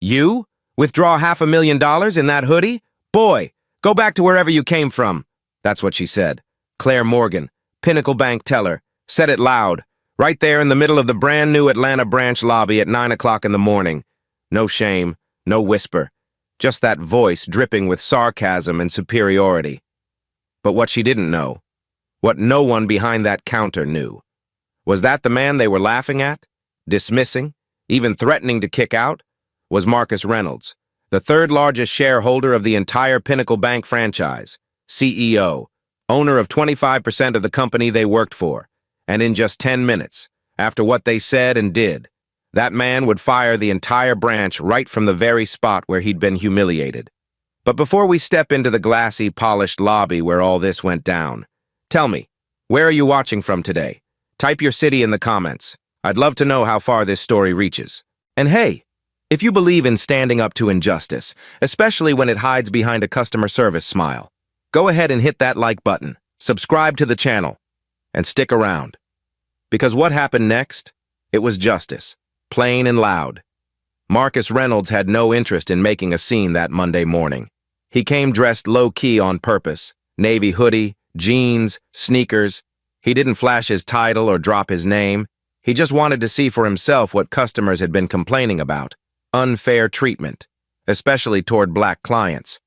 You? Withdraw $500,000 in that hoodie? Boy, go back to wherever you came from. That's what she said. Claire Morgan, Pinnacle Bank teller, said it loud, right there in the middle of the brand new Atlanta branch lobby at 9 o'clock in the morning. No shame, no whisper, just that voice dripping with sarcasm and superiority. But what she didn't know, what no one behind that counter knew, was that the man they were laughing at, dismissing, even threatening to kick out, was Marcus Reynolds, the third largest shareholder of the entire Pinnacle Bank franchise, CEO, owner of 25% of the company they worked for, and in just 10 minutes, after what they said and did, that man would fire the entire branch right from the very spot where he'd been humiliated. But before we step into the glassy, polished lobby where all this went down, tell me, where are you watching from today? Type your city in the comments. I'd love to know how far this story reaches. And hey, if you believe in standing up to injustice, especially when it hides behind a customer service smile, go ahead and hit that like button, subscribe to the channel, and stick around. Because what happened next? It was justice, plain and loud. Marcus Reynolds had no interest in making a scene that Monday morning. He came dressed low-key on purpose, navy hoodie, jeans, sneakers. He didn't flash his title or drop his name. He just wanted to see for himself what customers had been complaining about. Unfair treatment, especially toward black clients.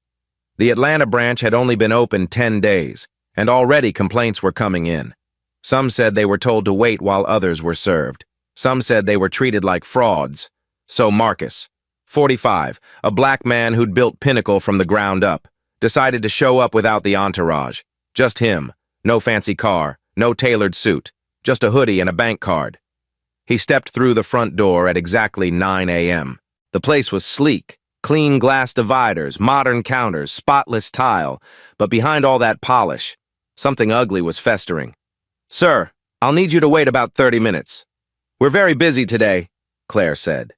The Atlanta branch had only been open 10 days, and already complaints were coming in. Some said they were told to wait while others were served. Some said they were treated like frauds. So Marcus, 45, a black man who'd built Pinnacle from the ground up, decided to show up without the entourage. Just him, no fancy car, no tailored suit, just a hoodie and a bank card. He stepped through the front door at exactly 9 a.m. The place was sleek, clean glass dividers, modern counters, spotless tile, but behind all that polish, something ugly was festering. "Sir, I'll need you to wait about 30 minutes. We're very busy today," Claire said.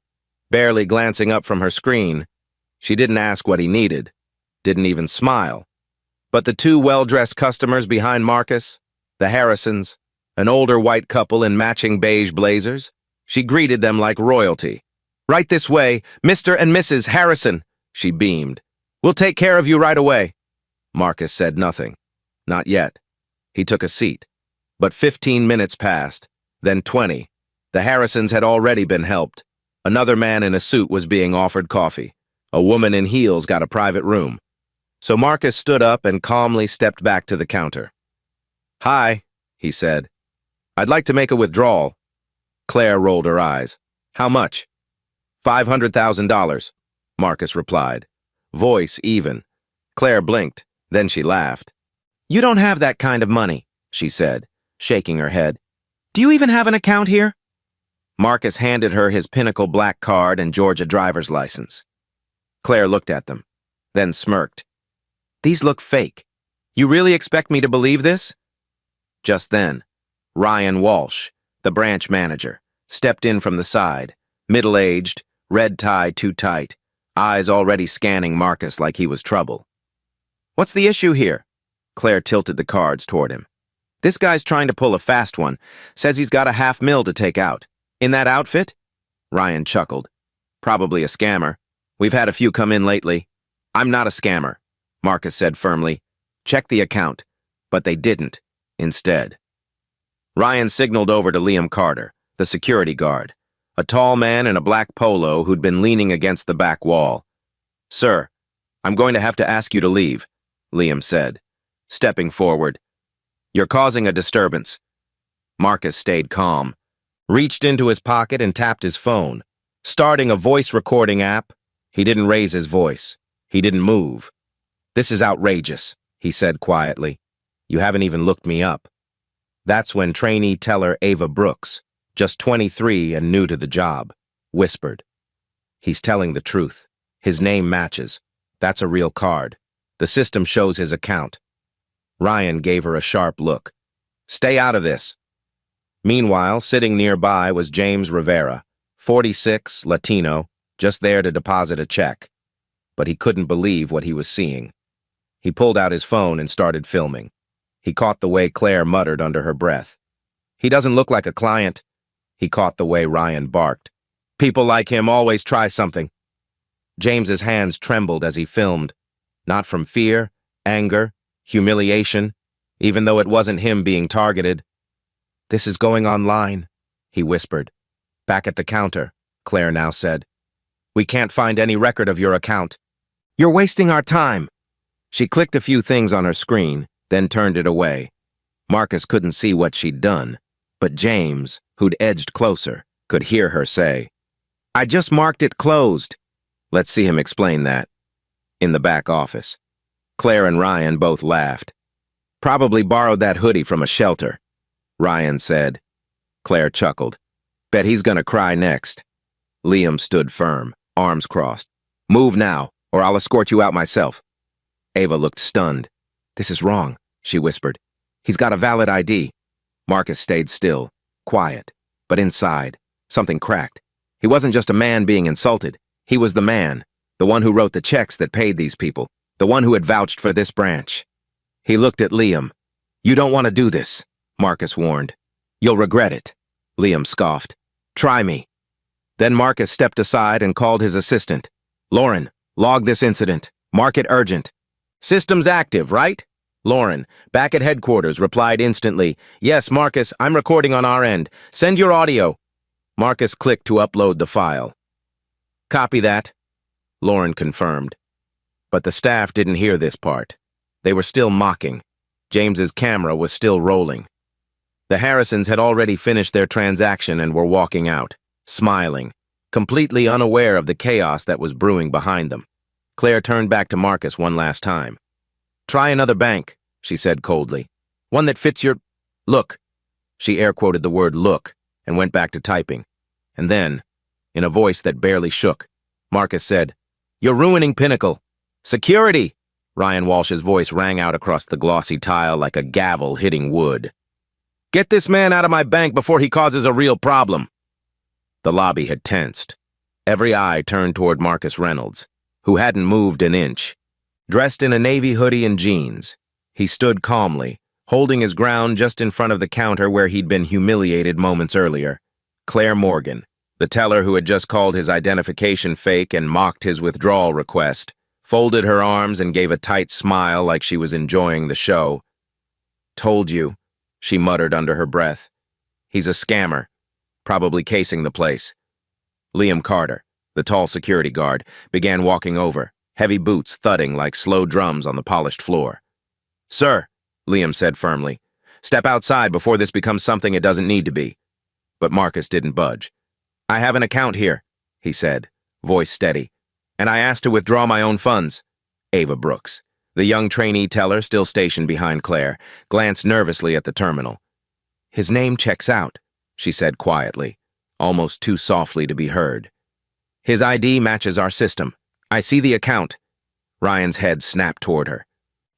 Barely glancing up from her screen, she didn't ask what he needed, didn't even smile. But the two well-dressed customers behind Marcus, the Harrisons, an older white couple in matching beige blazers, she greeted them like royalty. "Right this way, Mr. and Mrs. Harrison," she beamed. "We'll take care of you right away." Marcus said nothing. Not yet. He took a seat. But 15 minutes passed, then 20. The Harrisons had already been helped. Another man in a suit was being offered coffee. A woman in heels got a private room. So Marcus stood up and calmly stepped back to the counter. "Hi," he said. "I'd like to make a withdrawal." Claire rolled her eyes. "How much?" $500,000, Marcus replied, voice even. Claire blinked, then she laughed. "You don't have that kind of money," she said, shaking her head. "Do you even have an account here?" Marcus handed her his Pinnacle black card and Georgia driver's license. Claire looked at them, then smirked. "These look fake. You really expect me to believe this?" Just then, Ryan Walsh, the branch manager, stepped in from the side, middle-aged, red tie too tight, eyes already scanning Marcus like he was trouble. "What's the issue here?" Claire tilted the cards toward him. "This guy's trying to pull a fast one, says he's got a $500,000 to take out. In that outfit?" Ryan chuckled. "Probably a scammer. We've had a few come in lately." "I'm not a scammer," Marcus said firmly. "Check the account." But they didn't, instead. Ryan signaled over to Liam Carter, the security guard, a tall man in a black polo who'd been leaning against the back wall. "Sir, I'm going to have to ask you to leave," Liam said, stepping forward. "You're causing a disturbance." Marcus stayed calm, reached into his pocket and tapped his phone. Starting a voice recording app, he didn't raise his voice. He didn't move. "This is outrageous," he said quietly. "You haven't even looked me up." That's when trainee teller Ava Brooks, just 23 and new to the job, whispered. "He's telling the truth. His name matches. That's a real card. The system shows his account." Ryan gave her a sharp look. "Stay out of this." Meanwhile, sitting nearby was James Rivera, 46, Latino, just there to deposit a check. But he couldn't believe what he was seeing. He pulled out his phone and started filming. He caught the way Claire muttered under her breath. "He doesn't look like a client." He caught the way Ryan barked. "People like him always try something." James's hands trembled as he filmed, not from fear, anger, humiliation, even though it wasn't him being targeted. "This is going online," he whispered. "Back at the counter," Claire now said. "We can't find any record of your account. You're wasting our time." She clicked a few things on her screen, then turned it away. Marcus couldn't see what she'd done, but James, who'd edged closer, could hear her say, "I just marked it closed." Let's see him explain that. In the back office, Claire and Ryan both laughed. "Probably borrowed that hoodie from a shelter," Ryan said. Claire chuckled. "Bet he's gonna cry next." Liam stood firm, arms crossed. "Move now, or I'll escort you out myself." Ava looked stunned. "This is wrong," she whispered. "He's got a valid ID." Marcus stayed still, quiet, but inside, something cracked. He wasn't just a man being insulted. He was the man, the one who wrote the checks that paid these people, the one who had vouched for this branch. He looked at Liam. "You don't want to do this," Marcus warned. "You'll regret it." Liam scoffed. "Try me." Then Marcus stepped aside and called his assistant. "Lauren, log this incident. Mark it urgent." "Systems active, right?" Lauren, back at headquarters, replied instantly. "Yes, Marcus, I'm recording on our end. Send your audio." Marcus clicked to upload the file. "Copy that," Lauren confirmed. But the staff didn't hear this part. They were still mocking. James's camera was still rolling. The Harrisons had already finished their transaction and were walking out, smiling, completely unaware of the chaos that was brewing behind them. Claire turned back to Marcus one last time. "Try another bank," she said coldly. "One that fits your... Look." She air-quoted the word look and went back to typing. And then, in a voice that barely shook, Marcus said, "You're ruining Pinnacle." "Security!" Ryan Walsh's voice rang out across the glossy tile like a gavel hitting wood. "Get this man out of my bank before he causes a real problem." The lobby had tensed. Every eye turned toward Marcus Reynolds, who hadn't moved an inch. Dressed in a navy hoodie and jeans, he stood calmly, holding his ground just in front of the counter where he'd been humiliated moments earlier. Claire Morgan, the teller who had just called his identification fake and mocked his withdrawal request, folded her arms and gave a tight smile like she was enjoying the show. "Told you," she muttered under her breath. "He's a scammer, probably casing the place." Liam Carter, the tall security guard, began walking over, heavy boots thudding like slow drums on the polished floor. "Sir," Liam said firmly, "step outside before this becomes something it doesn't need to be." But Marcus didn't budge. "I have an account here," he said, voice steady, "and I asked to withdraw my own funds." Ava Brooks, the young trainee teller still stationed behind Claire, glanced nervously at the terminal. "His name checks out," she said quietly, almost too softly to be heard. "His ID matches our system. I see the account." Ryan's head snapped toward her.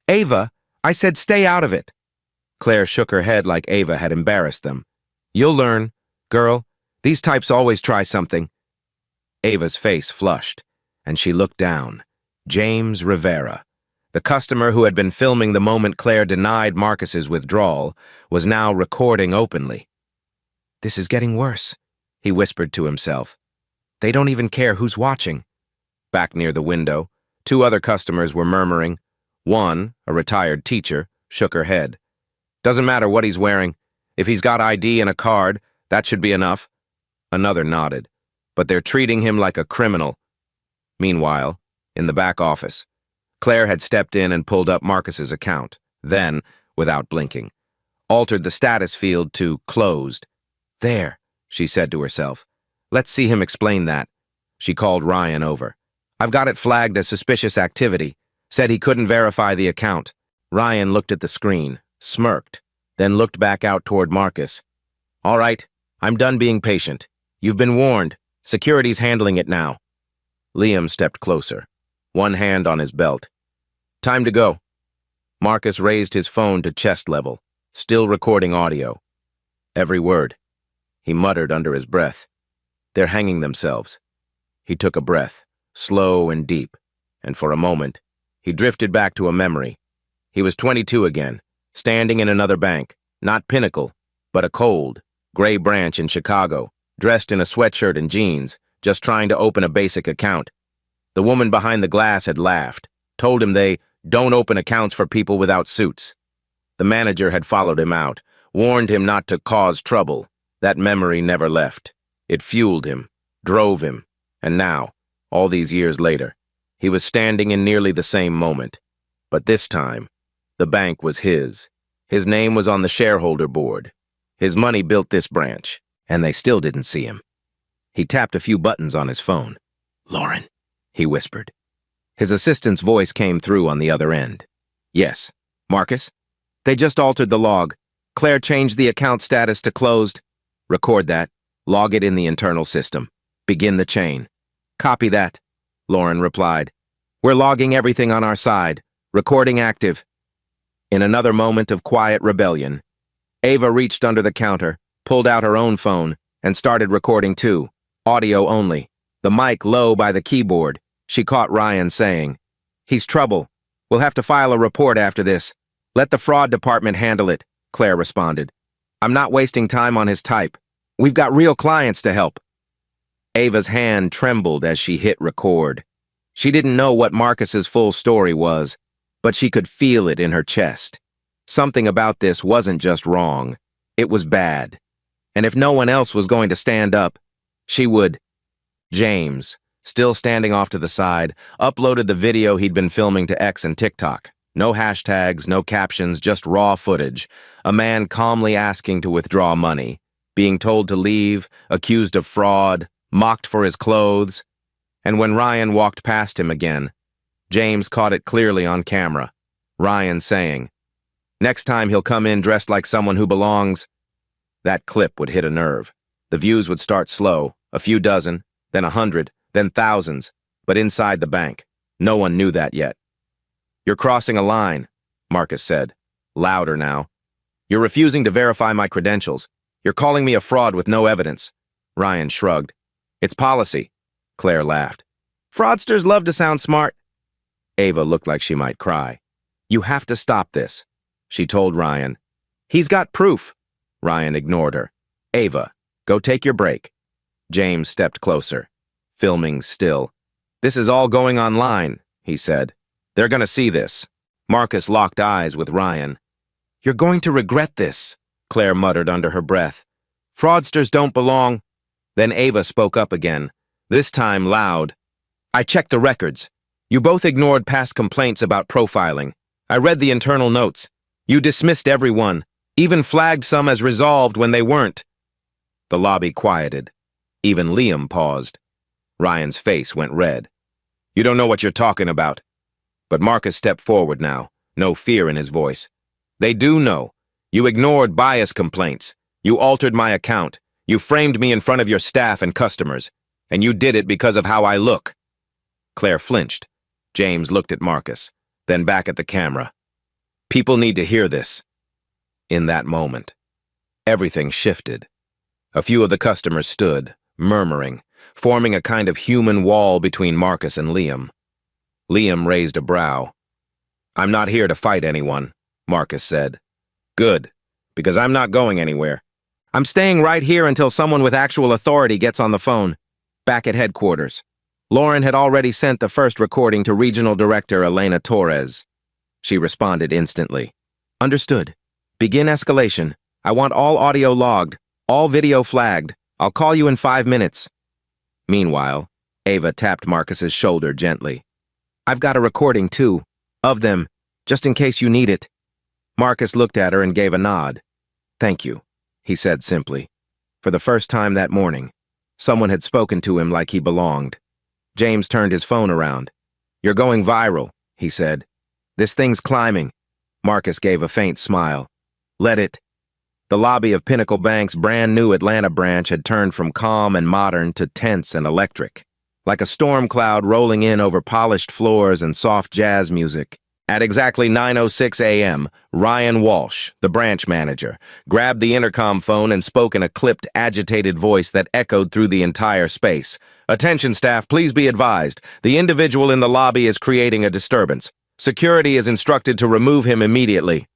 "Ava, I said stay out of it." Claire shook her head like Ava had embarrassed them. "You'll learn. Girl, these types always try something." Ava's face flushed, and she looked down. James Rivera, the customer who had been filming the moment Claire denied Marcus's withdrawal, was now recording openly. "This is getting worse," he whispered to himself. "They don't even care who's watching." Back near the window, two other customers were murmuring. One, a retired teacher, shook her head. "Doesn't matter what he's wearing. If he's got ID and a card, that should be enough." Another nodded. "But they're treating him like a criminal." Meanwhile, in the back office, Claire had stepped in and pulled up Marcus's account, then, without blinking, altered the status field to closed. "There," she said to herself. "Let's see him explain that." She called Ryan over. "I've got it flagged as suspicious activity. Said he couldn't verify the account." Ryan looked at the screen, smirked, then looked back out toward Marcus. "All right, I'm done being patient. You've been warned. Security's handling it now." Liam stepped closer, one hand on his belt. "Time to go." Marcus raised his phone to chest level, still recording audio. Every word. He muttered under his breath. "They're hanging themselves." He took a breath, slow and deep, and for a moment, he drifted back to a memory. He was 22 again, standing in another bank, not Pinnacle, but a cold, gray branch in Chicago, dressed in a sweatshirt and jeans, just trying to open a basic account. The woman behind the glass had laughed, told him they don't open accounts for people without suits. The manager had followed him out, warned him not to cause trouble. That memory never left. It fueled him, drove him, and now, all these years later, he was standing in nearly the same moment. But this time, the bank was his. His name was on the shareholder board. His money built this branch, and they still didn't see him. He tapped a few buttons on his phone. "Lauren," he whispered. His assistant's voice came through on the other end. "Yes. Marcus? They just altered the log. Claire changed the account status to closed. Record that. Log it in the internal system. Begin the chain." "Copy that," Lauren replied. "We're logging everything on our side. Recording active." In another moment of quiet rebellion, Ava reached under the counter, pulled out her own phone, and started recording too, audio only, the mic low by the keyboard. She caught Ryan saying, "He's trouble. We'll have to file a report after this. Let the fraud department handle it," Claire responded. "I'm not wasting time on his type. We've got real clients to help." Ava's hand trembled as she hit record. She didn't know what Marcus's full story was, but she could feel it in her chest. Something about this wasn't just wrong. It was bad. And if no one else was going to stand up, she would. James, still standing off to the side, uploaded the video he'd been filming to X and TikTok. No hashtags, no captions, just raw footage. A man calmly asking to withdraw money, being told to leave, accused of fraud, mocked for his clothes. And when Ryan walked past him again, James caught it clearly on camera. Ryan saying, "Next time he'll come in dressed like someone who belongs." That clip would hit a nerve. The views would start slow, a few dozen, then 100, then thousands, but inside the bank. No one knew that yet. "You're crossing a line," Marcus said, louder now. "You're refusing to verify my credentials. You're calling me a fraud with no evidence." Ryan shrugged. "It's policy," Claire laughed. "Fraudsters love to sound smart." Ava looked like she might cry. "You have to stop this," she told Ryan. "He's got proof." Ryan ignored her. "Ava, go take your break." James stepped closer, filming still. "This is all going online," he said. "They're gonna see this." Marcus locked eyes with Ryan. "You're going to regret this," Claire muttered under her breath. "Fraudsters don't belong." Then Ava spoke up again, this time loud. "I checked the records. You both ignored past complaints about profiling. I read the internal notes. You dismissed everyone, even flagged some as resolved when they weren't." The lobby quieted. Even Liam paused. Ryan's face went red. "You don't know what you're talking about." But Marcus stepped forward now, no fear in his voice. "They do know. You ignored bias complaints. You altered my account. You framed me in front of your staff and customers. And you did it because of how I look." Claire flinched. James looked at Marcus, then back at the camera. "People need to hear this." In that moment, everything shifted. A few of the customers stood, murmuring, forming a kind of human wall between Marcus and Liam. Liam raised a brow. "I'm not here to fight anyone," Marcus said. "Good, because I'm not going anywhere. I'm staying right here until someone with actual authority gets on the phone." Back at headquarters, Lauren had already sent the first recording to Regional Director Elena Torres. She responded instantly. "Understood. Begin escalation. I want all audio logged, all video flagged. I'll call you in 5 minutes." Meanwhile, Ava tapped Marcus's shoulder gently. "I've got a recording, too. Of them, just in case you need it." Marcus looked at her and gave a nod. "Thank you," he said simply. For the first time that morning, someone had spoken to him like he belonged. James turned his phone around. "You're going viral," he said. "This thing's climbing." Marcus gave a faint smile. "Let it." The lobby of Pinnacle Bank's brand new Atlanta branch had turned from calm and modern to tense and electric, like a storm cloud rolling in over polished floors and soft jazz music. At exactly 9:06 a.m., Ryan Walsh, the branch manager, grabbed the intercom phone and spoke in a clipped, agitated voice that echoed through the entire space. "Attention staff, please be advised. The individual in the lobby is creating a disturbance. Security is instructed to remove him immediately."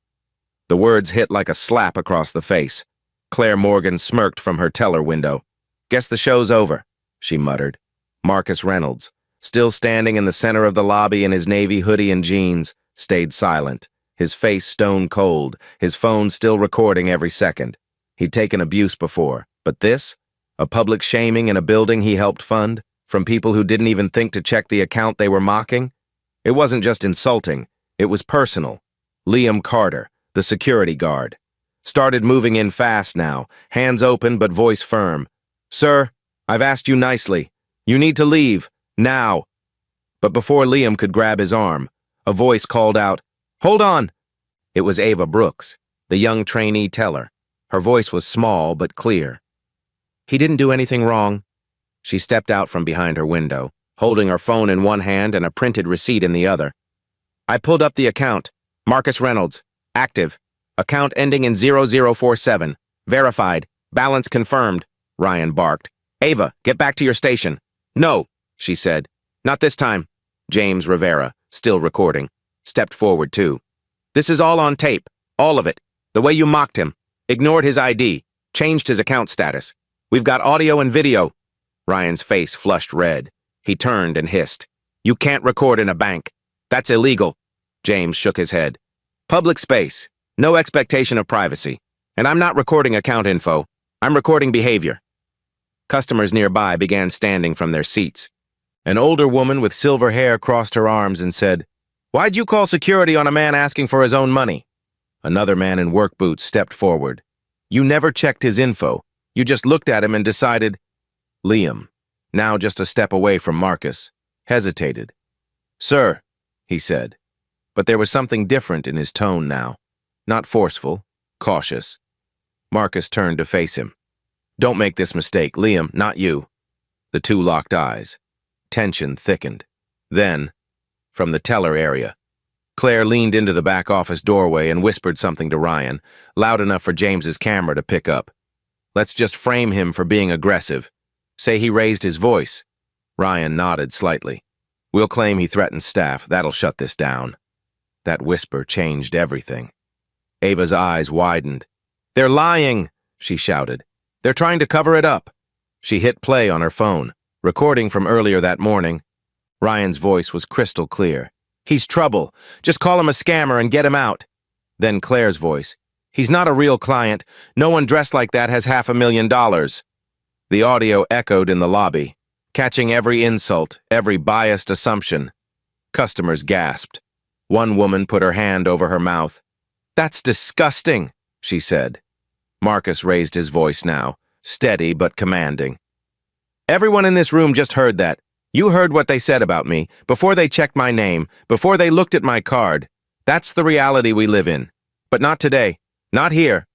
The words hit like a slap across the face. Claire Morgan smirked from her teller window. "Guess the show's over," she muttered. Marcus Reynolds, still standing in the center of the lobby in his navy hoodie and jeans, stayed silent, his face stone cold, his phone still recording every second. He'd taken abuse before, but this? A public shaming in a building he helped fund, from people who didn't even think to check the account they were mocking? It wasn't just insulting, it was personal. Liam Carter, the security guard, started moving in fast now, hands open but voice firm. "Sir, I've asked you nicely. You need to leave, now." But before Liam could grab his arm, a voice called out, "Hold on!" It was Ava Brooks, the young trainee teller. Her voice was small but clear. "He didn't do anything wrong." She stepped out from behind her window, holding her phone in one hand and a printed receipt in the other. "I pulled up the account. Marcus Reynolds. Active. Account ending in 0047. Verified. Balance confirmed," Ryan barked. "Ava, get back to your station." "No," she said. "Not this time." James Rivera, still recording, stepped forward too. "This is all on tape. All of it. The way you mocked him. Ignored his ID. Changed his account status. We've got audio and video." Ryan's face flushed red. He turned and hissed. "You can't record in a bank. That's illegal." James shook his head. "Public space. No expectation of privacy. And I'm not recording account info. I'm recording behavior." Customers nearby began standing from their seats. An older woman with silver hair crossed her arms and said, "Why'd you call security on a man asking for his own money?" Another man in work boots stepped forward. "You never checked his info. You just looked at him and decided." Liam, now just a step away from Marcus, hesitated. "Sir," he said, but there was something different in his tone now. Not forceful, cautious. Marcus turned to face him. "Don't make this mistake, Liam, not you." The two locked eyes. Tension thickened. Then, from the teller area, Claire leaned into the back office doorway and whispered something to Ryan, loud enough for James's camera to pick up. "Let's just frame him for being aggressive. Say he raised his voice." Ryan nodded slightly. "We'll claim he threatened staff. That'll shut this down." That whisper changed everything. Ava's eyes widened. "They're lying," she shouted. "They're trying to cover it up." She hit play on her phone, recording from earlier that morning. Ryan's voice was crystal clear. "He's trouble. Just call him a scammer and get him out." Then Claire's voice. "He's not a real client. No one dressed like that has $500,000. The audio echoed in the lobby, catching every insult, every biased assumption. Customers gasped. One woman put her hand over her mouth. "That's disgusting," she said. Marcus raised his voice now, steady but commanding. "Everyone in this room just heard that. You heard what they said about me, before they checked my name, before they looked at my card. That's the reality we live in. But not today. Not here."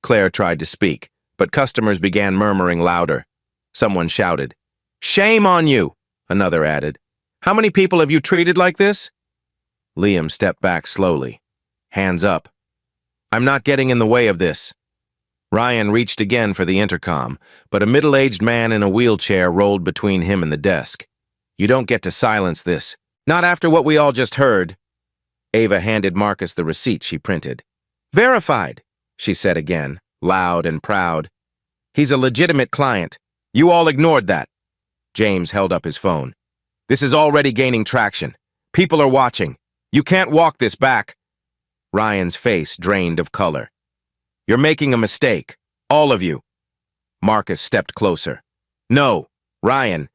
Claire tried to speak, but customers began murmuring louder. Someone shouted, "Shame on you," another added. "How many people have you treated like this?" Liam stepped back slowly. Hands up. "I'm not getting in the way of this." Ryan reached again for the intercom, but a middle-aged man in a wheelchair rolled between him and the desk. "You don't get to silence this. Not after what we all just heard." Ava handed Marcus the receipt she printed. "Verified," she said again, loud and proud. "He's a legitimate client. You all ignored that." James held up his phone. "This is already gaining traction. People are watching. You can't walk this back." Ryan's face drained of color. "You're making a mistake. All of you." Marcus stepped closer. "No, Ryan,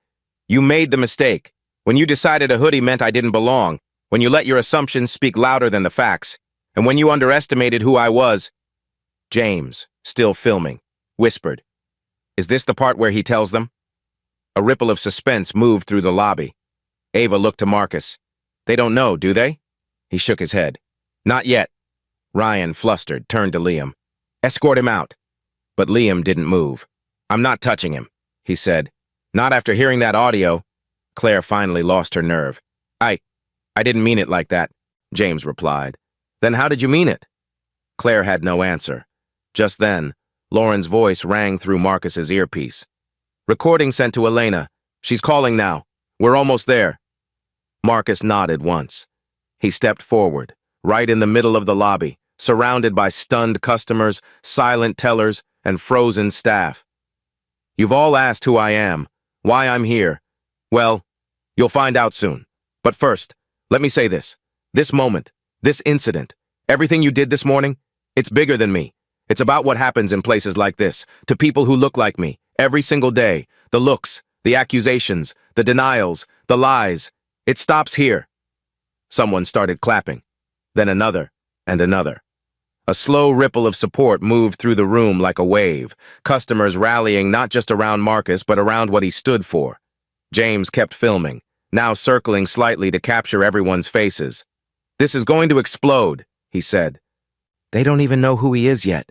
you made the mistake. When you decided a hoodie meant I didn't belong, when you let your assumptions speak louder than the facts, and when you underestimated who I was." James, still filming, whispered, "Is this the part where he tells them?" A ripple of suspense moved through the lobby. Ava looked to Marcus. "They don't know, do they?" He shook his head. "Not yet." Ryan, flustered, turned to Liam. "Escort him out." But Liam didn't move. "I'm not touching him," he said. "Not after hearing that audio." Claire finally lost her nerve. I didn't mean it like that," James replied. "Then how did you mean it?" Claire had no answer. Just then, Lauren's voice rang through Marcus's earpiece. "Recording sent to Elena. She's calling now. We're almost there." Marcus nodded once. He stepped forward, right in the middle of the lobby, surrounded by stunned customers, silent tellers, and frozen staff. "You've all asked who I am, why I'm here. Well, You'll find out soon. But first, let me say this. This moment, this incident, everything you did this morning, it's bigger than me. It's about what happens in places like this, to people who look like me, every single day. The looks, the accusations, the denials, the lies. It stops here. Someone started clapping, then another and another. A slow ripple of support moved through the room like a wave, customers rallying not just around Marcus but around what he stood for. James kept filming, now circling slightly to capture everyone's faces. "This is going to explode," he said. "They don't even know who he is yet."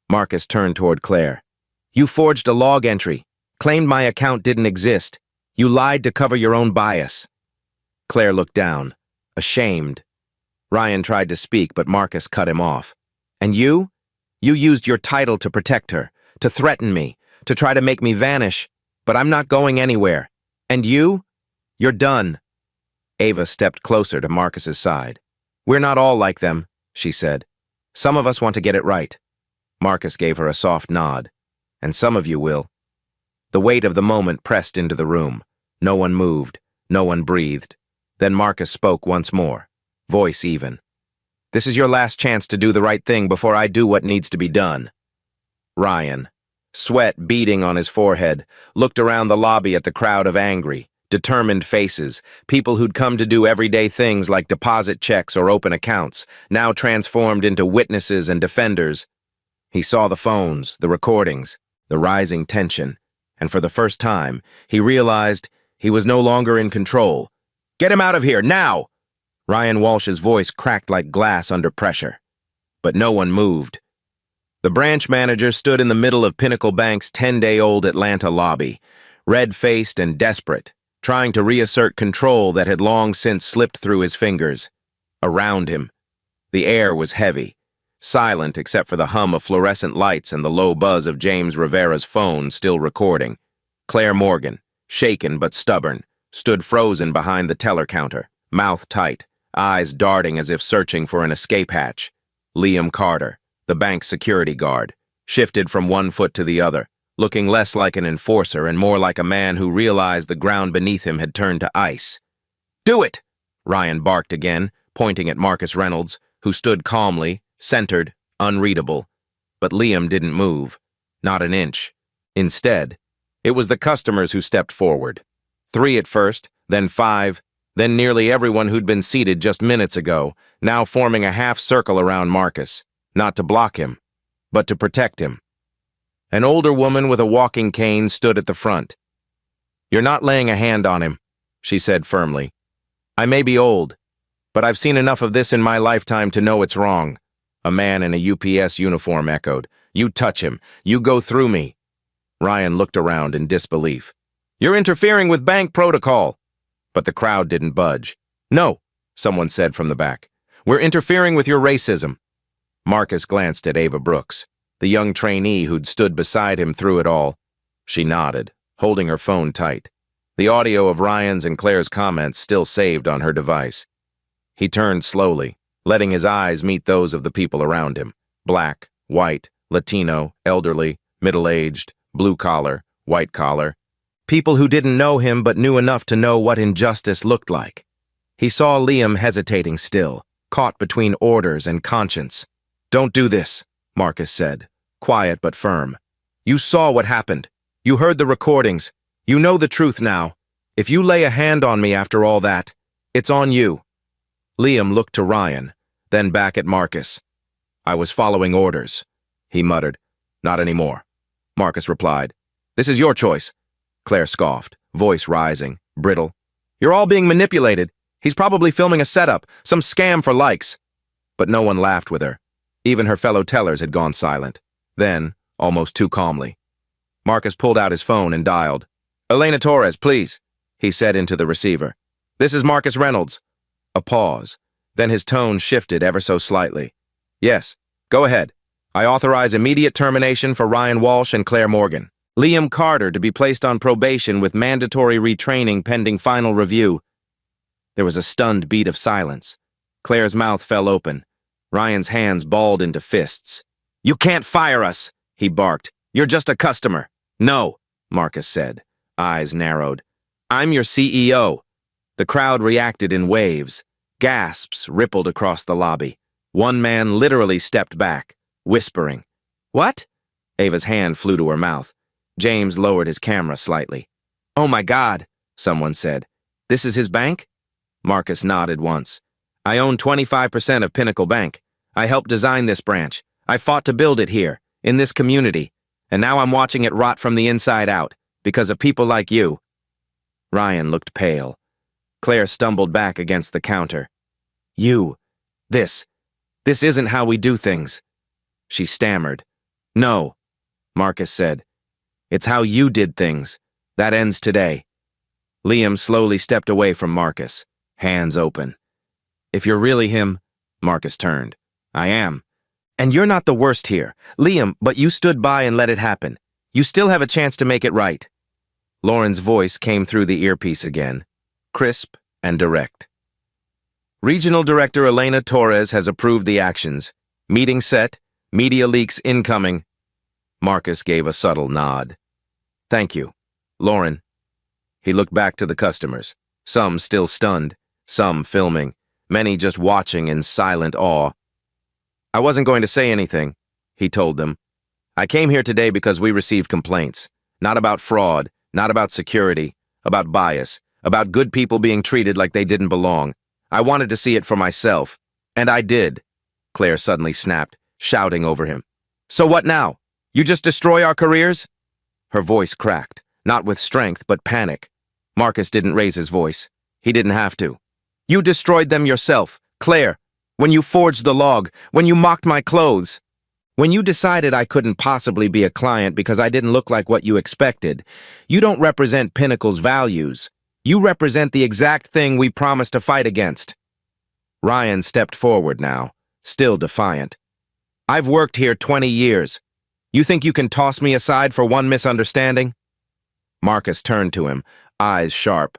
Marcus turned toward Claire. "You forged a log entry, claimed my account didn't exist. You lied to cover your own bias." Claire looked down, ashamed. Ryan tried to speak, but Marcus cut him off. "And you? You used your title to protect her, to threaten me, to try to make me vanish, but I'm not going anywhere. And you? You're done." Ava stepped closer to Marcus's side. "We're not all like them," she said. "Some of us want to get it right." Marcus gave her a soft nod. "And some of you will." The weight of the moment pressed into the room. No one moved. No one breathed. Then Marcus spoke once more, voice even. "This is your last chance to do the right thing before I do what needs to be done." Ryan, sweat beading on his forehead, looked around the lobby at the crowd of angry, determined faces, people who'd come to do everyday things like deposit checks or open accounts, now transformed into witnesses and defenders. He saw the phones, the recordings, the rising tension, and for the first time, he realized he was no longer in control. "Get him out of here, now!" Ryan Walsh's voice cracked like glass under pressure. But no one moved. The branch manager stood in the middle of Pinnacle Bank's 10-day-old Atlanta lobby, red-faced and desperate, trying to reassert control that had long since slipped through his fingers. Around him, the air was heavy, silent except for the hum of fluorescent lights and the low buzz of James Rivera's phone still recording. Claire Morgan, shaken but stubborn, stood frozen behind the teller counter, mouth tight, eyes darting as if searching for an escape hatch. Liam Carter, the bank's security guard, shifted from one foot to the other, looking less like an enforcer and more like a man who realized the ground beneath him had turned to ice. "Do it!" Ryan barked again, pointing at Marcus Reynolds, who stood calmly, centered, unreadable. But Liam didn't move, not an inch. Instead, it was the customers who stepped forward. 3 at first, then 5, then nearly everyone who'd been seated just minutes ago, now forming a half circle around Marcus, not to block him, but to protect him. An older woman with a walking cane stood at the front. "You're not laying a hand on him," she said firmly. "I may be old, but I've seen enough of this in my lifetime to know it's wrong." A man in a UPS uniform echoed. "You touch him. You go through me." Ryan looked around in disbelief. "You're interfering with bank protocol." But the crowd didn't budge. "No," someone said from the back. "We're interfering with your racism." Marcus glanced at Ava Brooks, the young trainee who'd stood beside him through it all. She nodded, holding her phone tight, the audio of Ryan's and Claire's comments still saved on her device. He turned slowly, letting his eyes meet those of the people around him. Black, white, Latino, elderly, middle-aged, blue-collar, white-collar. People who didn't know him but knew enough to know what injustice looked like. He saw Liam hesitating still, caught between orders and conscience. "Don't do this," Marcus said, quiet but firm. "You saw what happened. You heard the recordings. You know the truth now. If you lay a hand on me after all that, it's on you." Liam looked to Ryan, then back at Marcus. "I was following orders," he muttered. "Not anymore," Marcus replied. "This is your choice." Claire scoffed, voice rising, brittle. "You're all being manipulated. He's probably filming a setup, some scam for likes." But no one laughed with her. Even her fellow tellers had gone silent. Then, almost too calmly, Marcus pulled out his phone and dialed. "Elena Torres, please," he said into the receiver. "This is Marcus Reynolds." A pause. Then his tone shifted ever so slightly. "Yes, go ahead. I authorize immediate termination for Ryan Walsh and Claire Morgan. Liam Carter to be placed on probation with mandatory retraining pending final review." There was a stunned beat of silence. Claire's mouth fell open. Ryan's hands balled into fists. "You can't fire us," he barked. "You're just a customer." "No," Marcus said, eyes narrowed. "I'm your CEO. The crowd reacted in waves. Gasps rippled across the lobby. One man literally stepped back, whispering. "What?" Ava's hand flew to her mouth. James lowered his camera slightly. "Oh my God," someone said. "This is his bank?" Marcus nodded once. "I own 25% of Pinnacle Bank. I helped design this branch. I fought to build it here, in this community. And now I'm watching it rot from the inside out, because of people like you." Ryan looked pale. Claire stumbled back against the counter. "You. This isn't how we do things." She stammered. "No," Marcus said. "It's how you did things. That ends today." Liam slowly stepped away from Marcus, hands open. "If you're really him," Marcus turned. "I am. And you're not the worst here, Liam, but you stood by and let it happen. You still have a chance to make it right." Lauren's voice came through the earpiece again, crisp and direct. "Regional Director Elena Torres has approved the actions. Meeting set, media leaks incoming." Marcus gave a subtle nod. "Thank you, Lauren." He looked back to the customers, some still stunned, some filming, many just watching in silent awe. "I wasn't going to say anything," he told them. "I came here today because we received complaints. Not about fraud, not about security, about bias, about good people being treated like they didn't belong. I wanted to see it for myself. And I did." Claire suddenly snapped, shouting over him. "So what now? You just destroy our careers?" Her voice cracked, not with strength, but panic. Marcus didn't raise his voice. He didn't have to. "You destroyed them yourself, Claire. When you forged the log, when you mocked my clothes. When you decided I couldn't possibly be a client because I didn't look like what you expected. You don't represent Pinnacle's values. You represent the exact thing we promised to fight against." Ryan stepped forward now, still defiant. "I've worked here 20 years. You think you can toss me aside for one misunderstanding?" Marcus turned to him, eyes sharp.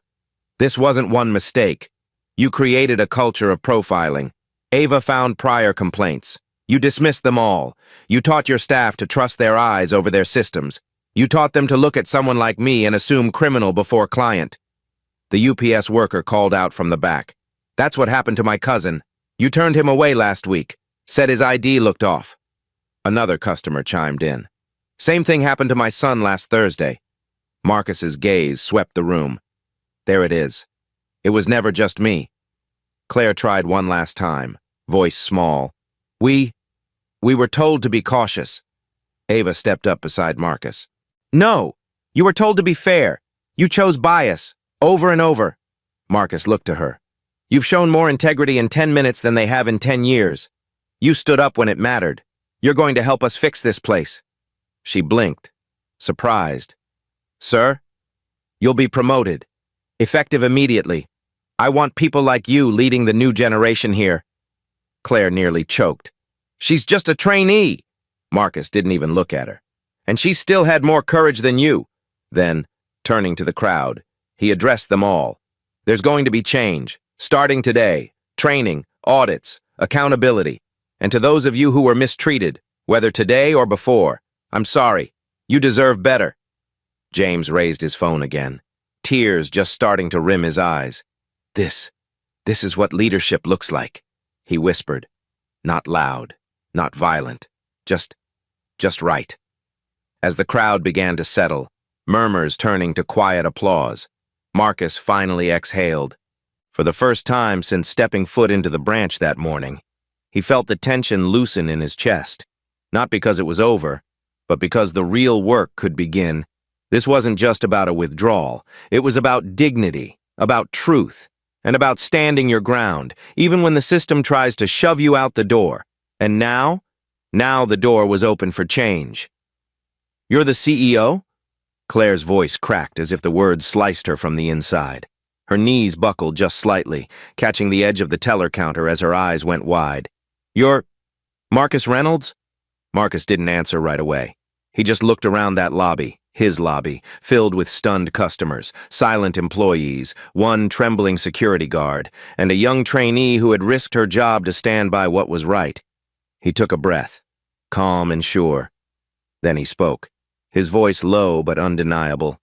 "This wasn't one mistake. You created a culture of profiling. Ava found prior complaints. You dismissed them all. You taught your staff to trust their eyes over their systems. You taught them to look at someone like me and assume criminal before client." The UPS worker called out from the back. "That's what happened to my cousin. You turned him away last week. Said his ID looked off." Another customer chimed in. "Same thing happened to my son last Thursday." Marcus's gaze swept the room. There it is. It was never just me. Claire tried one last time, voice small. We were told to be cautious." Ava stepped up beside Marcus. "No, you were told to be fair. You chose bias, over and over." Marcus looked to her. "You've shown more integrity in 10 minutes than they have in 10 years. You stood up when it mattered. You're going to help us fix this place." She blinked, surprised. "Sir, you'll be promoted. Effective immediately. I want people like you leading the new generation here." Claire nearly choked. "She's just a trainee." Marcus didn't even look at her. "And she still had more courage than you." Then, turning to the crowd, he addressed them all. "There's going to be change, starting today. Training, audits, accountability. And to those of you who were mistreated, whether today or before, I'm sorry. You deserve better." James raised his phone again, tears just starting to rim his eyes. This is what leadership looks like," he whispered. Not loud, not violent, just right. As the crowd began to settle, murmurs turning to quiet applause, Marcus finally exhaled. For the first time since stepping foot into the branch that morning, he felt the tension loosen in his chest, not because it was over, but because the real work could begin. This wasn't just about a withdrawal. It was about dignity, about truth, and about standing your ground, even when the system tries to shove you out the door. And now the door was open for change. "You're the CEO?" Claire's voice cracked as if the words sliced her from the inside. Her knees buckled just slightly, catching the edge of the teller counter as her eyes went wide. "You're Marcus Reynolds?" Marcus didn't answer right away. He just looked around that lobby, his lobby, filled with stunned customers, silent employees, one trembling security guard, and a young trainee who had risked her job to stand by what was right. He took a breath, calm and sure. Then he spoke, his voice low but undeniable.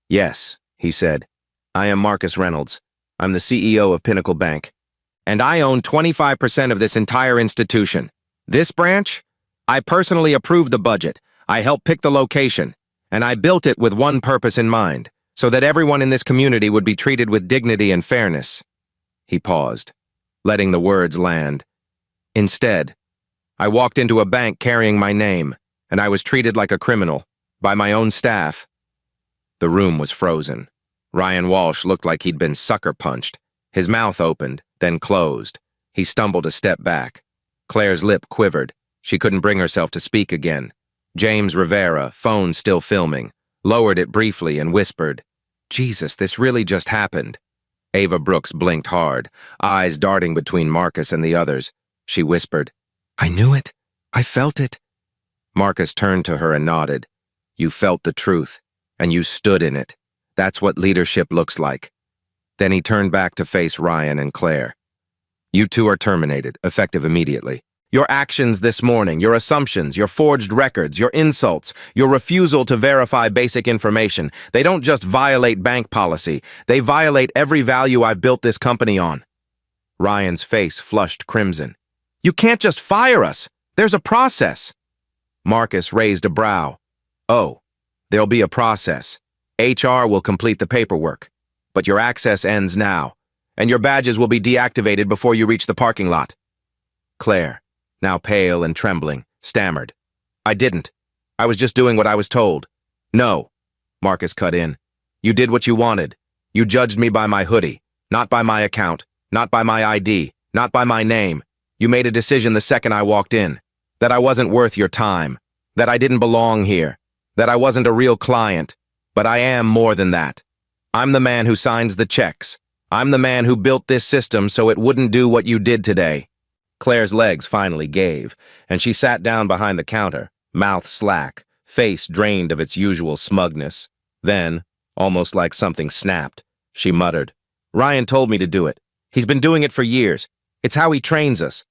"Yes," he said, "I am Marcus Reynolds. I'm the CEO of Pinnacle Bank, and I own 25% of this entire institution. This branch? I personally approved the budget, I helped pick the location, and I built it with one purpose in mind, so that everyone in this community would be treated with dignity and fairness. He paused, letting the words land. Instead, I walked into a bank carrying my name, and I was treated like a criminal, by my own staff. The room was frozen. Ryan Walsh looked like he'd been sucker punched. His mouth opened, then closed. He stumbled a step back. Claire's lip quivered. She couldn't bring herself to speak again. James Rivera, phone still filming, lowered it briefly and whispered, "Jesus, this really just happened." Ava Brooks blinked hard, eyes darting between Marcus and the others. She whispered, "I knew it. I felt it." Marcus turned to her and nodded. "You felt the truth, and you stood in it. That's what leadership looks like." Then he turned back to face Ryan and Claire. "You two are terminated, effective immediately. Your actions this morning, your assumptions, your forged records, your insults, your refusal to verify basic information, they don't just violate bank policy, they violate every value I've built this company on." Ryan's face flushed crimson. "You can't just fire us. There's a process." Marcus raised a brow. "Oh, there'll be a process. HR will complete the paperwork. But your access ends now, and your badges will be deactivated before you reach the parking lot." Claire, now pale and trembling, stammered, "I didn't. I was just doing what I was told." "No," Marcus cut in. "You did what you wanted. You judged me by my hoodie, not by my account, not by my ID, not by my name. You made a decision the second I walked in, that I wasn't worth your time, that I didn't belong here, that I wasn't a real client, but I am more than that. I'm the man who signs the checks. I'm the man who built this system so it wouldn't do what you did today." Claire's legs finally gave, and she sat down behind the counter, mouth slack, face drained of its usual smugness. Then, almost like something snapped, she muttered, "Ryan told me to do it. He's been doing it for years. It's how he trains us."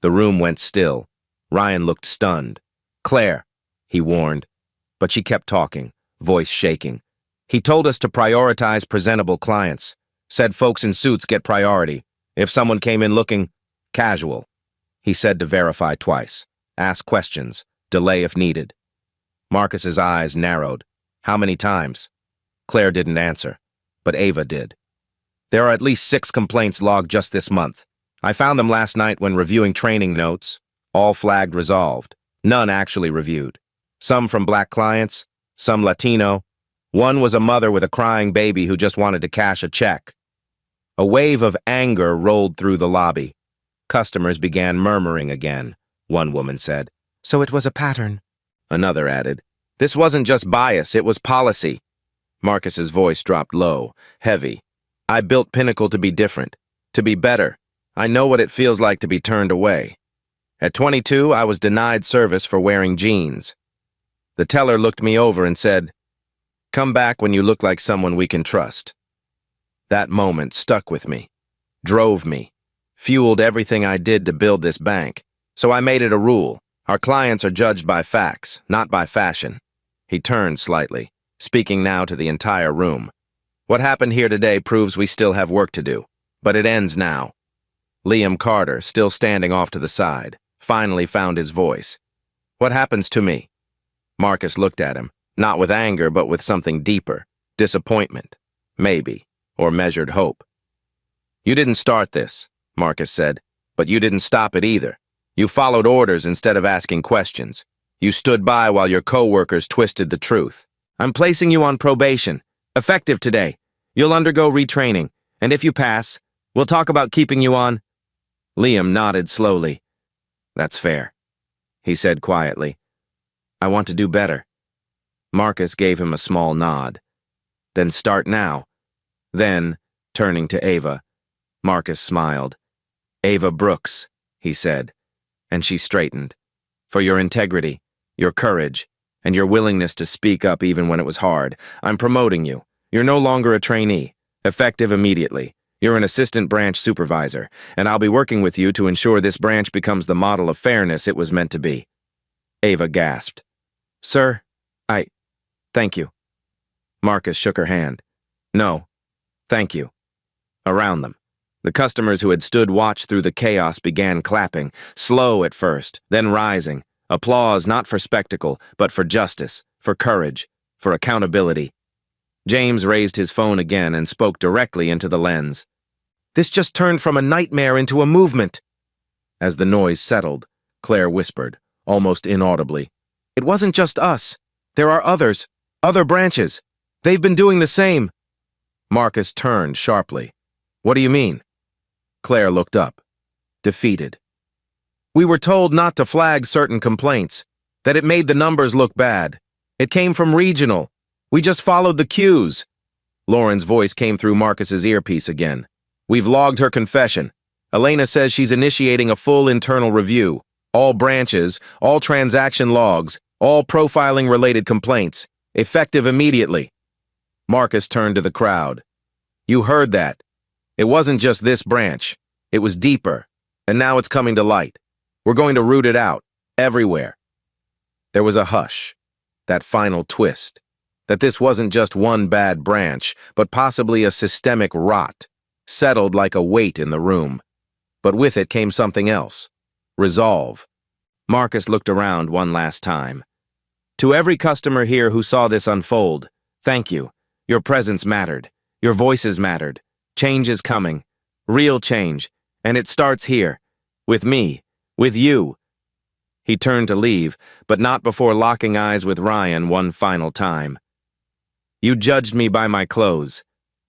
The room went still. Ryan looked stunned. "Claire," he warned, but she kept talking, voice shaking. "He told us to prioritize presentable clients. Said folks in suits get priority. If someone came in looking casual, he said to verify twice, ask questions, delay if needed." Marcus's eyes narrowed. "How many times?" Claire didn't answer, but Ava did. "There are at least 6 complaints logged just this month. I found them last night when reviewing training notes, all flagged resolved, none actually reviewed. Some from black clients, some Latino. One was a mother with a crying baby who just wanted to cash a check." A wave of anger rolled through the lobby. Customers began murmuring again, one woman said. "So it was a pattern." Another added, "This wasn't just bias, it was policy." Marcus's voice dropped low, heavy. "I built Pinnacle to be different, to be better. I know what it feels like to be turned away. At 22, I was denied service for wearing jeans. The teller looked me over and said, 'Come back when you look like someone we can trust.' That moment stuck with me, drove me, fueled everything I did to build this bank. So I made it a rule. Our clients are judged by facts, not by fashion." He turned slightly, speaking now to the entire room. "What happened here today proves we still have work to do, but it ends now." Liam Carter, still standing off to the side, finally found his voice. "What happens to me?" Marcus looked at him, not with anger but with something deeper, disappointment, maybe, or measured hope. "You didn't start this," Marcus said, "but you didn't stop it either. You followed orders instead of asking questions. You stood by while your co-workers twisted the truth. I'm placing you on probation, effective today. You'll undergo retraining, and if you pass, we'll talk about keeping you on." Liam nodded slowly. "That's fair," he said quietly. "I want to do better." Marcus gave him a small nod. "Then start now." Then, turning to Ava, Marcus smiled. "Ava Brooks," he said, and she straightened. "For your integrity, your courage, and your willingness to speak up even when it was hard, I'm promoting you. You're no longer a trainee, effective immediately. You're an assistant branch supervisor, and I'll be working with you to ensure this branch becomes the model of fairness it was meant to be." Ava gasped. "Sir, thank you." Marcus shook her hand. "No, thank you." Around them, the customers who had stood watch through the chaos began clapping, slow at first, then rising. Applause not for spectacle, but for justice, for courage, for accountability. James raised his phone again and spoke directly into the lens. "This just turned from a nightmare into a movement." As the noise settled, Claire whispered, almost inaudibly, "It wasn't just us. There are others, other branches. They've been doing the same." Marcus turned sharply. "What do you mean?" Claire looked up, defeated. "We were told not to flag certain complaints, that it made the numbers look bad. It came from regional. We just followed the cues." Lauren's voice came through Marcus's earpiece again. "We've logged her confession. Elena says she's initiating a full internal review. All branches, all transaction logs, all profiling-related complaints, effective immediately." Marcus turned to the crowd. "You heard that. It wasn't just this branch. It was deeper, and now it's coming to light. We're going to root it out, everywhere." There was a hush, that final twist, that this wasn't just one bad branch, but possibly a systemic rot, settled like a weight in the room. But with it came something else. Resolve. Marcus looked around one last time. "To every customer here who saw this unfold, thank you. Your presence mattered. Your voices mattered. Change is coming. Real change. And it starts here. With me. With you." He turned to leave, but not before locking eyes with Ryan one final time. "You judged me by my clothes,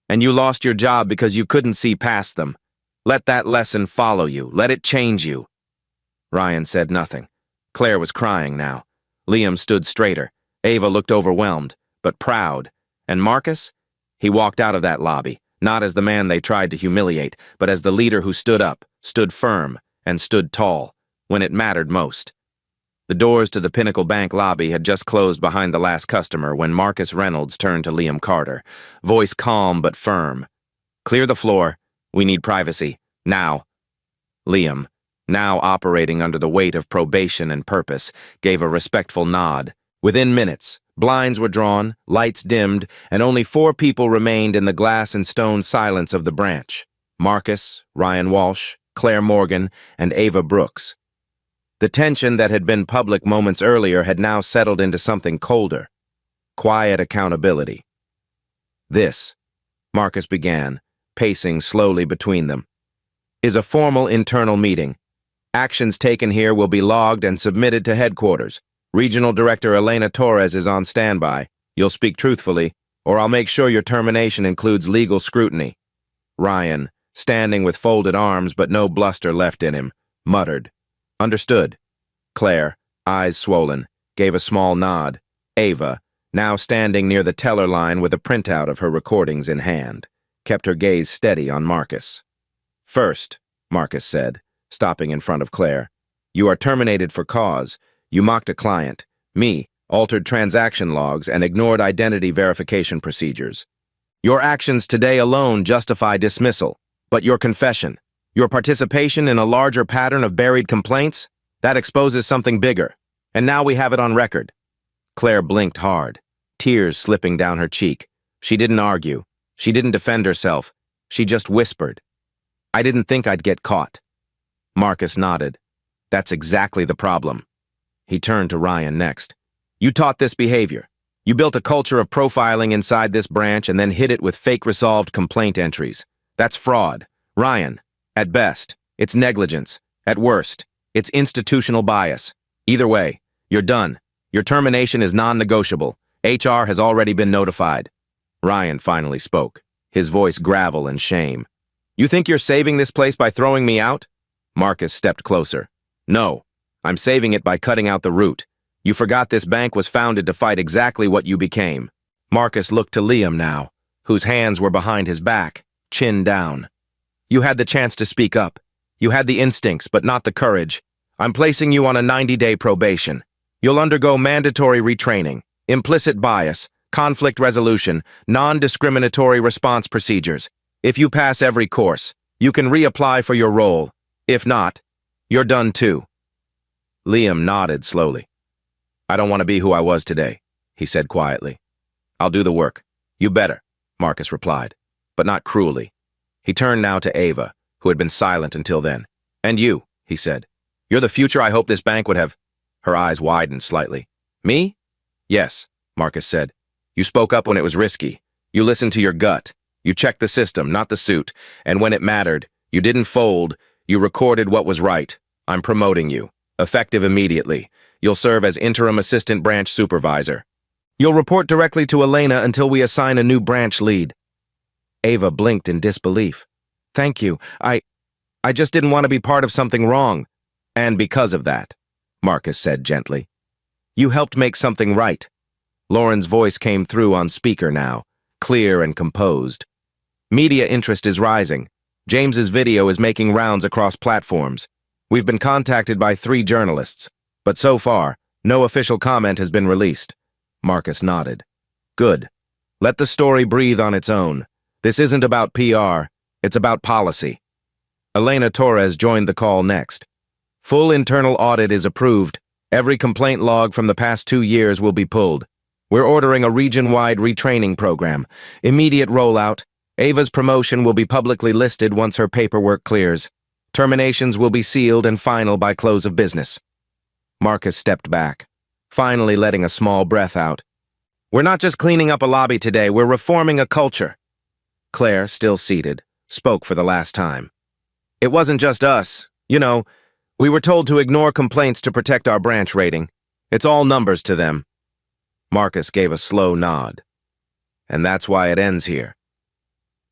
and you lost your job because you couldn't see past them. Let that lesson follow you. Let it change you." Ryan said nothing. Claire was crying now. Liam stood straighter. Ava looked overwhelmed, but proud. And Marcus? He walked out of that lobby, not as the man they tried to humiliate, but as the leader who stood up, stood firm, and stood tall, when it mattered most. The doors to the Pinnacle Bank lobby had just closed behind the last customer when Marcus Reynolds turned to Liam Carter, voice calm but firm. "Clear the floor. We need privacy. Now." Liam, now operating under the weight of probation and purpose, gave a respectful nod. Within minutes, blinds were drawn, lights dimmed, and only 4 people remained in the glass and stone silence of the branch: Marcus, Ryan Walsh, Claire Morgan, and Ava Brooks. The tension that had been public moments earlier had now settled into something colder. Quiet accountability. "This," Marcus began, pacing slowly between them, "is a formal internal meeting. Actions taken here will be logged and submitted to headquarters. Regional Director Elena Torres is on standby. You'll speak truthfully, or I'll make sure your termination includes legal scrutiny." Ryan, standing with folded arms but no bluster left in him, muttered, "Understood." Claire, eyes swollen, gave a small nod. Ava, now standing near the teller line with a printout of her recordings in hand, kept her gaze steady on Marcus. "First," Marcus said, stopping in front of Claire, "you are terminated for cause. You mocked a client, me, altered transaction logs, and ignored identity verification procedures. Your actions today alone justify dismissal, but your confession, your participation in a larger pattern of buried complaints, that exposes something bigger, and now we have it on record." Claire blinked hard, tears slipping down her cheek. She didn't argue. She didn't defend herself. She just whispered, "I didn't think I'd get caught." Marcus nodded. "That's exactly the problem." He turned to Ryan next. "You taught this behavior. You built a culture of profiling inside this branch and then hid it with fake resolved complaint entries. That's fraud. Ryan, at best, it's negligence. At worst, it's institutional bias. Either way, you're done. Your termination is non-negotiable. HR has already been notified." Ryan finally spoke, his voice gravel and shame. "You think you're saving this place by throwing me out?" Marcus stepped closer. "No, I'm saving it by cutting out the root. You forgot this bank was founded to fight exactly what you became." Marcus looked to Liam now, whose hands were behind his back, chin down. "You had the chance to speak up. You had the instincts, but not the courage. I'm placing you on a 90-day probation. You'll undergo mandatory retraining, implicit bias, conflict resolution, non-discriminatory response procedures. If you pass every course, you can reapply for your role. If not, you're done too." Liam nodded slowly. "I don't want to be who I was today," he said quietly. "I'll do the work." "You better," Marcus replied, but not cruelly. He turned now to Ava, who had been silent until then. "And you," he said. "You're the future I hope this bank would have." Her eyes widened slightly. "Me?" "Yes," Marcus said. "You spoke up when it was risky. You listened to your gut. You checked the system, not the suit. And when it mattered, you didn't fold. You recorded what was right. I'm promoting you. Effective immediately. You'll serve as interim assistant branch supervisor. You'll report directly to Elena until we assign a new branch lead." Ava blinked in disbelief. "Thank you. I just didn't want to be part of something wrong." "And because of that," Marcus said gently, "you helped make something right." Lauren's voice came through on speaker now, clear and composed. "Media interest is rising. James's video is making rounds across platforms. We've been contacted by 3 journalists, but so far, no official comment has been released." Marcus nodded. "Good. Let the story breathe on its own. This isn't about PR, it's about policy." Elena Torres joined the call next. "Full internal audit is approved. Every complaint log from the past 2 years will be pulled. We're ordering a region-wide retraining program. Immediate rollout. Ava's promotion will be publicly listed once her paperwork clears. Terminations will be sealed and final by close of business." Marcus stepped back, finally letting a small breath out. "We're not just cleaning up a lobby today, we're reforming a culture." Claire, still seated, spoke for the last time. "It wasn't just us. You know, we were told to ignore complaints to protect our branch rating. It's all numbers to them." Marcus gave a slow nod. "And that's why it ends here."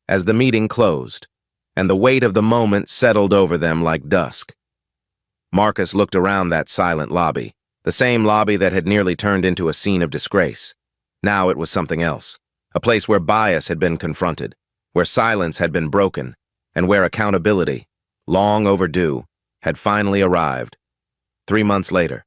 As the meeting closed, and the weight of the moment settled over them like dusk, Marcus looked around that silent lobby, the same lobby that had nearly turned into a scene of disgrace. Now it was something else, a place where bias had been confronted, where silence had been broken, and where accountability, long overdue, had finally arrived. 3 months later,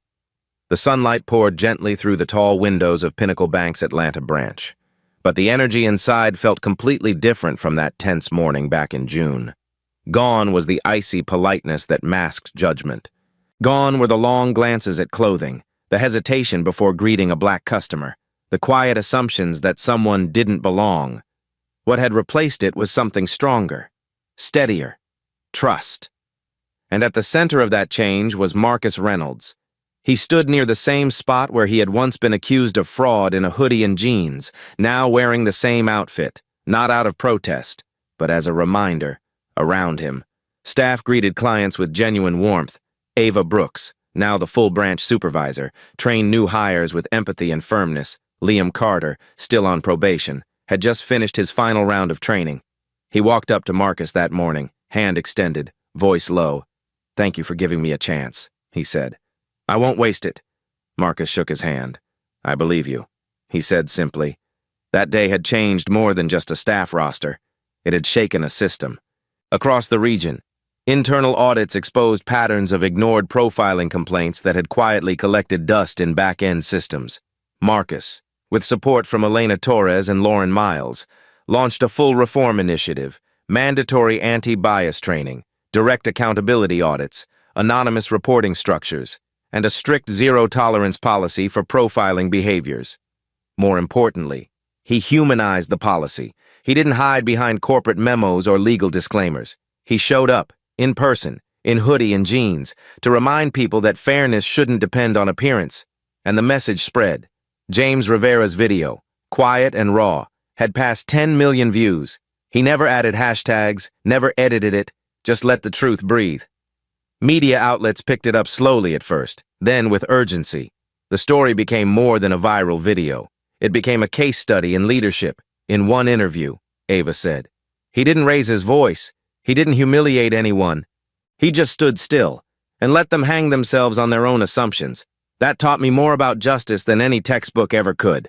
the sunlight poured gently through the tall windows of Pinnacle Bank's Atlanta branch, but the energy inside felt completely different from that tense morning back in June. Gone was the icy politeness that masked judgment. Gone were the long glances at clothing, the hesitation before greeting a black customer, the quiet assumptions that someone didn't belong. What had replaced it was something stronger, steadier, trust. And at the center of that change was Marcus Reynolds. He stood near the same spot where he had once been accused of fraud in a hoodie and jeans, now wearing the same outfit, not out of protest, but as a reminder. Around him, staff greeted clients with genuine warmth. Ava Brooks, now the full branch supervisor, trained new hires with empathy and firmness. Liam Carter, still on probation, had just finished his final round of training. He walked up to Marcus that morning, hand extended, voice low. "Thank you for giving me a chance," he said. "I won't waste it." Marcus shook his hand. "I believe you," he said simply. That day had changed more than just a staff roster. It had shaken a system. Across the region, internal audits exposed patterns of ignored profiling complaints that had quietly collected dust in back-end systems. Marcus, with support from Elena Torres and Lauren Miles, launched a full reform initiative, mandatory anti-bias training, direct accountability audits, anonymous reporting structures, and a strict zero-tolerance policy for profiling behaviors. More importantly, he humanized the policy. He didn't hide behind corporate memos or legal disclaimers. He showed up, in person, in hoodie and jeans, to remind people that fairness shouldn't depend on appearance. And the message spread. James Rivera's video, quiet and raw, had passed 10 million views. He never added hashtags, never edited it, just let the truth breathe. Media outlets picked it up slowly at first, then with urgency. The story became more than a viral video. It became a case study in leadership. In one interview, Ava said, "He didn't raise his voice. He didn't humiliate anyone. He just stood still and let them hang themselves on their own assumptions. That taught me more about justice than any textbook ever could."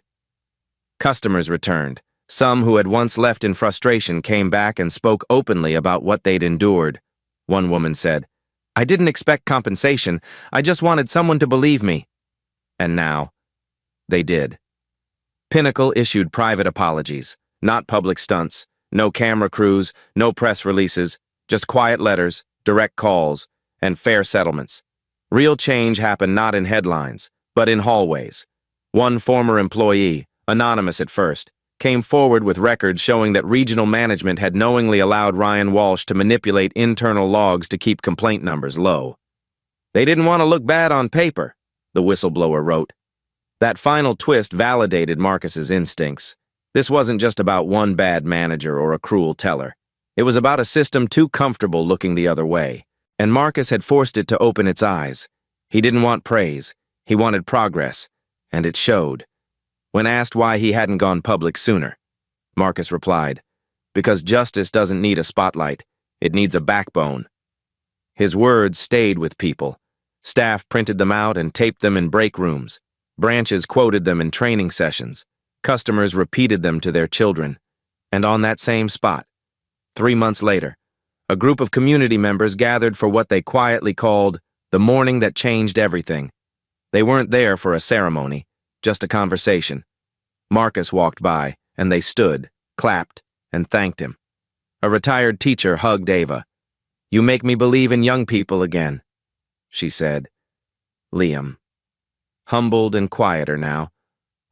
Customers returned. Some who had once left in frustration came back and spoke openly about what they'd endured. One woman said, "I didn't expect compensation. I just wanted someone to believe me." And now, they did. Pinnacle issued private apologies, not public stunts, no camera crews, no press releases, just quiet letters, direct calls, and fair settlements. Real change happened not in headlines, but in hallways. One former employee, anonymous at first, came forward with records showing that regional management had knowingly allowed Ryan Walsh to manipulate internal logs to keep complaint numbers low. They didn't want to look bad on paper, the whistleblower wrote. That final twist validated Marcus's instincts. This wasn't just about one bad manager or a cruel teller. It was about a system too comfortable looking the other way, and Marcus had forced it to open its eyes. He didn't want praise. He wanted progress, and it showed. When asked why he hadn't gone public sooner, Marcus replied, "Because justice doesn't need a spotlight, it needs a backbone." His words stayed with people. Staff printed them out and taped them in break rooms. Branches quoted them in training sessions. Customers repeated them to their children. And on that same spot, 3 months later, a group of community members gathered for what they quietly called the morning that changed everything. They weren't there for a ceremony, just a conversation. Marcus walked by, and they stood, clapped, and thanked him. A retired teacher hugged Ava. "You make me believe in young people again," she said. Liam, humbled and quieter now,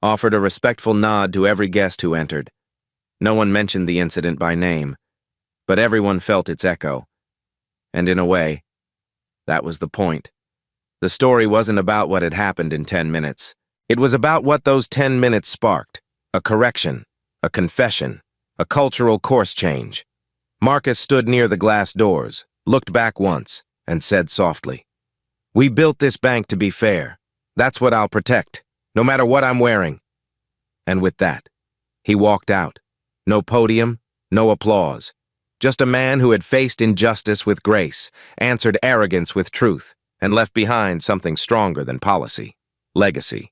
offered a respectful nod to every guest who entered. No one mentioned the incident by name, but everyone felt its echo. And in a way, that was the point. The story wasn't about what had happened in 10 minutes. It was about what those 10 minutes sparked: a correction, a confession, a cultural course change. Marcus stood near the glass doors, looked back once, and said softly, "We built this bank to be fair. That's what I'll protect, no matter what I'm wearing." And with that, he walked out. No podium, no applause. Just a man who had faced injustice with grace, answered arrogance with truth, and left behind something stronger than policy: legacy.